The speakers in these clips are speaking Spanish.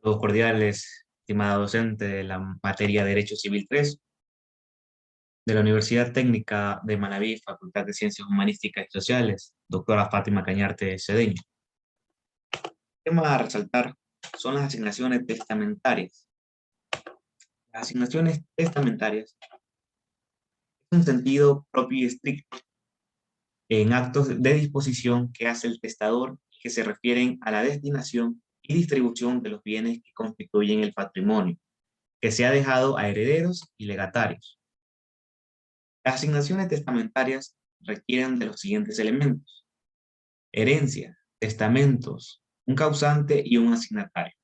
Saludos cordiales, estimada docente de la materia Derecho Civil 3 de la Universidad Técnica de Manabí, Facultad de Ciencias Humanísticas y Sociales, doctora Fátima Cañarte Cedeño. El tema a resaltar son las asignaciones testamentarias. Las asignaciones testamentarias es un sentido propio y estricto en actos de disposición que hace el testador que se refieren a la destinación y distribución de los bienes que constituyen el patrimonio, que se ha dejado a herederos y legatarios. Las asignaciones testamentarias requieren de los siguientes elementos: herencia, testamentos, un causante y un asignatario.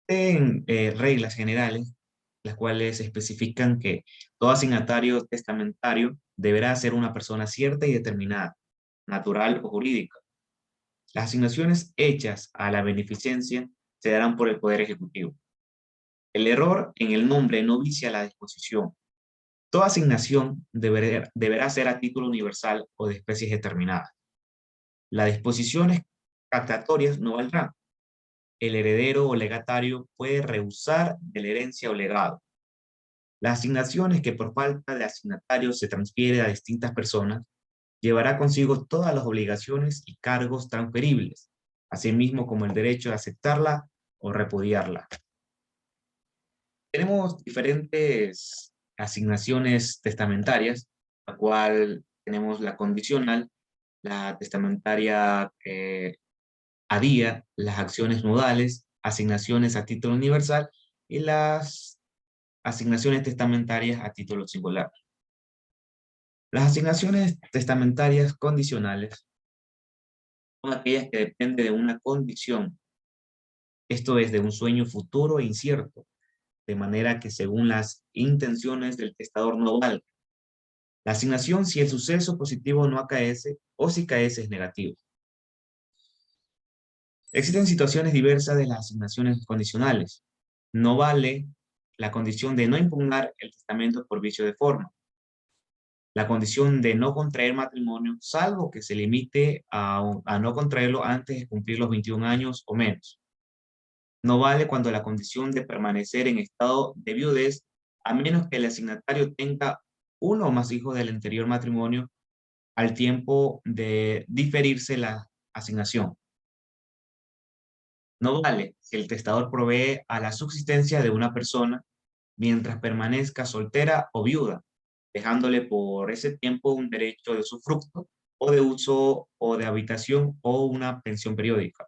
En reglas generales, las cuales especifican que todo asignatario testamentario deberá ser una persona cierta y determinada, natural o jurídica. Las asignaciones hechas a la beneficencia se darán por el Poder Ejecutivo. El error en el nombre no vicia la disposición. Toda asignación deberá ser a título universal o de especies determinadas. Las disposiciones captatorias no valdrán. El heredero o legatario puede rehusar de la herencia o legado. Las asignaciones que por falta de asignatario se transfiere a distintas personas llevará consigo todas las obligaciones y cargos transferibles, asimismo como el derecho de aceptarla o repudiarla. Tenemos diferentes asignaciones testamentarias, la cual tenemos la condicional, la testamentaria a día, las acciones nodales, asignaciones a título universal y las asignaciones testamentarias a título singular. Las asignaciones testamentarias condicionales son aquellas que dependen de una condición, esto es, de un sueño futuro e incierto, de manera que según las intenciones del testador no valga. La asignación si el suceso positivo no acaece o si caece es negativo. Existen situaciones diversas de las asignaciones condicionales. No vale la condición de no impugnar el testamento por vicio de forma. La condición de no contraer matrimonio, salvo que se limite a no contraerlo antes de cumplir los 21 años o menos. No vale cuando la condición de permanecer en estado de viudez, a menos que el asignatario tenga uno o más hijos del anterior matrimonio al tiempo de diferirse la asignación. No vale si el testador provee a la subsistencia de una persona mientras permanezca soltera o viuda, dejándole por ese tiempo un derecho de usufructo o de uso o de habitación o una pensión periódica.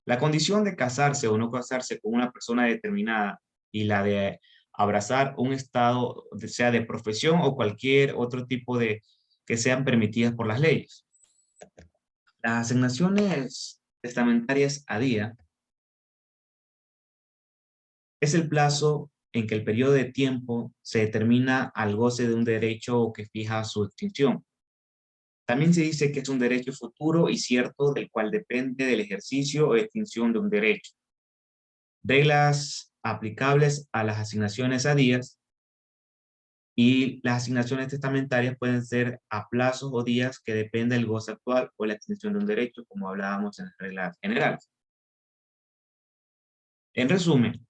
La condición de casarse o no casarse con una persona determinada y la de abrazar un estado, sea de profesión o cualquier otro tipo de que sean permitidas por las leyes. Las asignaciones testamentarias a día es el plazo en que el periodo de tiempo se determina al goce de un derecho que fija su extinción. También se dice que es un derecho futuro y cierto del cual depende del ejercicio o extinción de un derecho. Reglas aplicables a las asignaciones a días y las asignaciones testamentarias pueden ser a plazos o días que depende del goce actual o la extinción de un derecho, como hablábamos en las reglas generales. En resumen,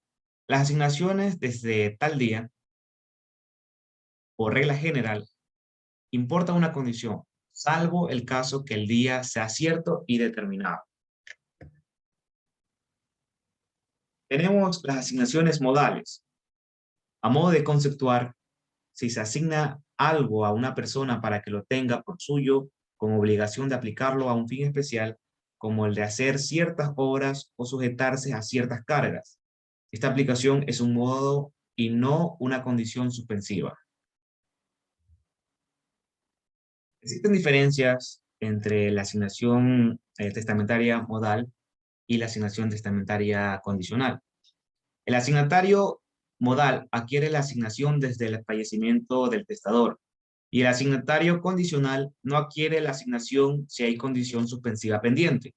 las asignaciones desde tal día, por regla general, importa una condición, salvo el caso que el día sea cierto y determinado. Tenemos las asignaciones modales. A modo de conceptuar, si se asigna algo a una persona para que lo tenga por suyo, con obligación de aplicarlo a un fin especial, como el de hacer ciertas obras o sujetarse a ciertas cargas. Esta aplicación es un modo y no una condición suspensiva. Existen diferencias entre la asignación testamentaria modal y la asignación testamentaria condicional. El asignatario modal adquiere la asignación desde el fallecimiento del testador y el asignatario condicional no adquiere la asignación si hay condición suspensiva pendiente.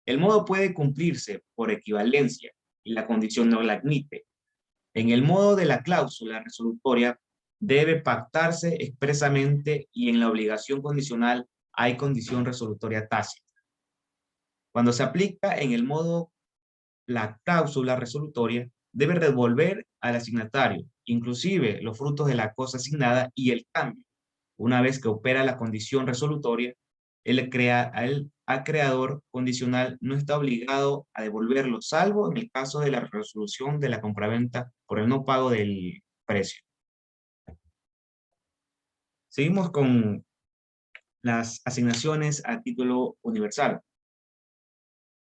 El modo puede cumplirse por equivalencia y la condición no la admite. En el modo de la cláusula resolutoria debe pactarse expresamente y en la obligación condicional hay condición resolutoria tácita. Cuando se aplica en el modo la cláusula resolutoria debe devolver al asignatario, inclusive los frutos de la cosa asignada y el cambio. Una vez que opera la condición resolutoria, al creador condicional no está obligado a devolverlo, salvo en el caso de la resolución de la compraventa por el no pago del precio. Seguimos con las asignaciones a título universal.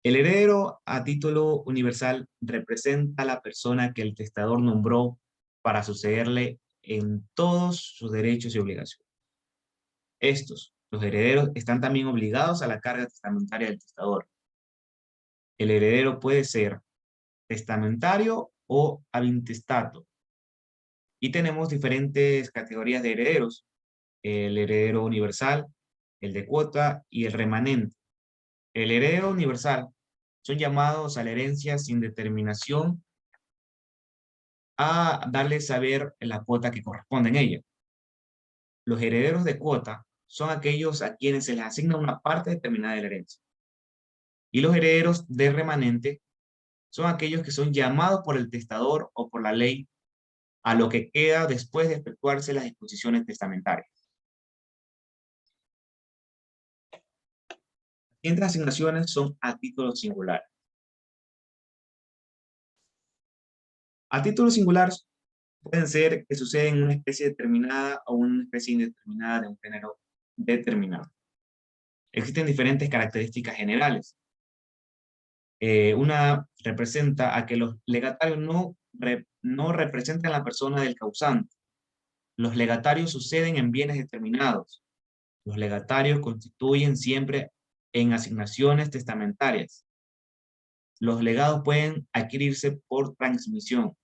El heredero a título universal representa a la persona que el testador nombró para sucederle en todos sus derechos y obligaciones. Los herederos, están también obligados a la carga testamentaria del testador. El heredero puede ser testamentario o avintestato. Y tenemos diferentes categorías de herederos: el heredero universal, el de cuota y el remanente. El heredero universal son llamados a la herencia sin determinación a darle saber la cuota que corresponde en ella. Los herederos de cuota son aquellos a quienes se les asigna una parte determinada de la herencia. Y los herederos de remanente son aquellos que son llamados por el testador o por la ley a lo que queda después de efectuarse las disposiciones testamentarias. Las siguientes asignaciones son a título singular. A título singular pueden ser que suceden en una especie determinada o una especie indeterminada de un género determinado. Existen diferentes características generales. Una representa a que los legatarios no representan a la persona del causante. Los legatarios suceden en bienes determinados. Los legatarios constituyen siempre en asignaciones testamentarias. Los legados pueden adquirirse por transmisión.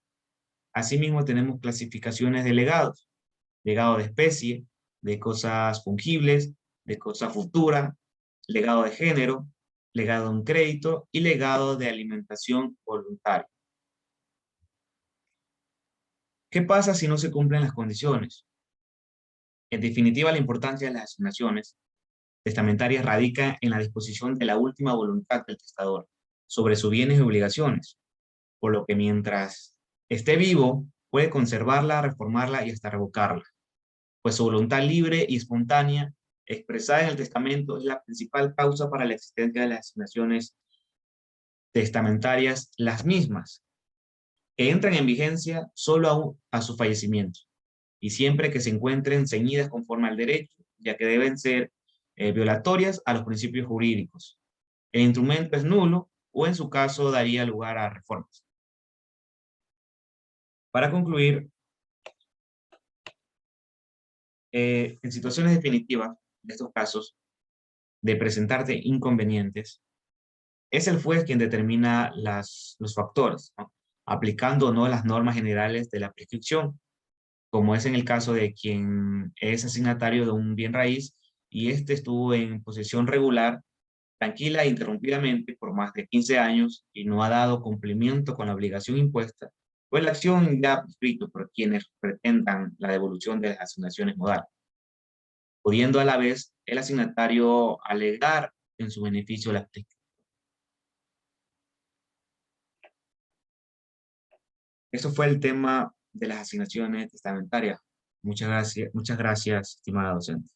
Asimismo, tenemos clasificaciones de legados: legado de especie, de cosas fungibles, de cosas futuras, legado de género, legado de un crédito y legado de alimentación voluntaria. ¿Qué pasa si no se cumplen las condiciones? En definitiva, la importancia de las asignaciones testamentarias radica en la disposición de la última voluntad del testador sobre sus bienes y obligaciones, por lo que mientras esté vivo puede conservarla, reformarla y hasta revocarla, pues su voluntad libre y espontánea expresada en el testamento es la principal causa para la existencia de las asignaciones testamentarias, las mismas que entran en vigencia solo a su fallecimiento, y siempre que se encuentren ceñidas conforme al derecho, ya que deben ser violatorias a los principios jurídicos. El instrumento es nulo o en su caso daría lugar a reformas. Para concluir, en situaciones definitivas de estos casos de presentarte inconvenientes, es el juez quien determina los factores, ¿no?, aplicando o no las normas generales de la prescripción, como es en el caso de quien es asignatario de un bien raíz y este estuvo en posesión regular, tranquila e interrumpidamente por más de 15 años y no ha dado cumplimiento con la obligación impuesta, pues la acción ya prescrito por quienes pretendan la devolución de las asignaciones modales, pudiendo a la vez el asignatario alegar en su beneficio la prescripción. Eso fue el tema de las asignaciones testamentarias. Muchas gracias, estimada docente.